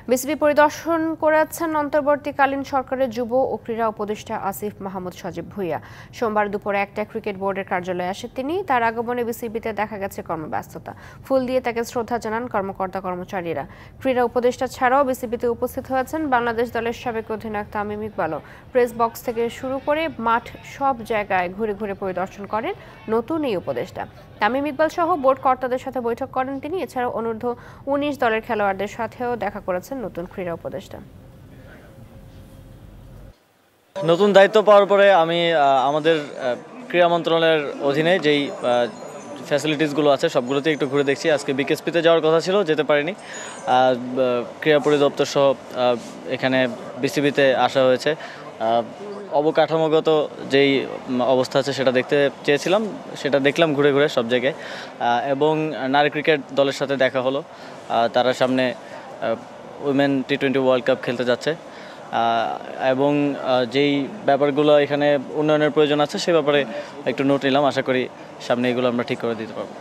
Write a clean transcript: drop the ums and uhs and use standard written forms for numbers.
BCB পরিদর্শন করেছেন অন্তর্বর্তীকালীন সরকারের যুব ও ক্রীড়া উপদেষ্টা আসিফ মাহমুদ সজীব ভুঁইয়া। সোমবার দুপুরে একটা ক্রিকেট বোর্ডের কার্যালয়ে আসেন তিনি। তার আগমনে বিসিবিতে দেখা গেছে কর্মব্যস্ততা। ফুল দিয়ে তাকে শ্রদ্ধা জানান কর্মকর্তা কর্মচারীরা। ক্রীড়া উপদেষ্টা ছাড়াও বিসিবিতে উপস্থিত হয়েছেন বাংলাদেশ দলের সাবেক অধিনায়ক তামিম ইকবালও। প্রেস বক্স থেকে শুরু করে মাঠ সব জায়গায় ঘুরে ঘুরে পরিদর্শন করেন নতুন এই উপদেষ্টা। তামিম ইকবাল সহ বোর্ড কর্তাদের সাথে বৈঠক করেন তিনি। এছাড়াও অনূর্ধ্ব ১৯ দলের খেলোয়াড়দের সাথেও দেখা করেছেন নতুন ক্রীড়া উপদেষ্টা। নতুন দায়িত্ব পাওয়ার পরে আমি আমাদের ক্রীড়া মন্ত্রণালয়ের অধীনে যেই ফ্যাসিলিটিসগুলো আছে সবগুলোতে একটু ঘুরে দেখছি। আজকে বিকেএসপিতে যাওয়ার কথা ছিল, যেতে পারিনি। ক্রীড়া পরিদপ্তর সহ এখানে বিসিবিতে আসা হয়েছে। অবকাঠামোগত যেই অবস্থা আছে সেটা দেখতে চেয়েছিলাম, সেটা দেখলাম ঘুরে ঘুরে সব জায়গায়। এবং নারী ক্রিকেট দলের সাথে দেখা হলো। তারা সামনে উইমেন টি-20 ওয়ার্ল্ড কাপ খেলতে যাচ্ছে এবং যেই ব্যাপারগুলো এখানে উন্নয়নের প্রয়োজন আছে সে ব্যাপারে একটু নোট নিলাম। আশা করি সামনে এগুলো আমরা ঠিক করে দিতে পারবো।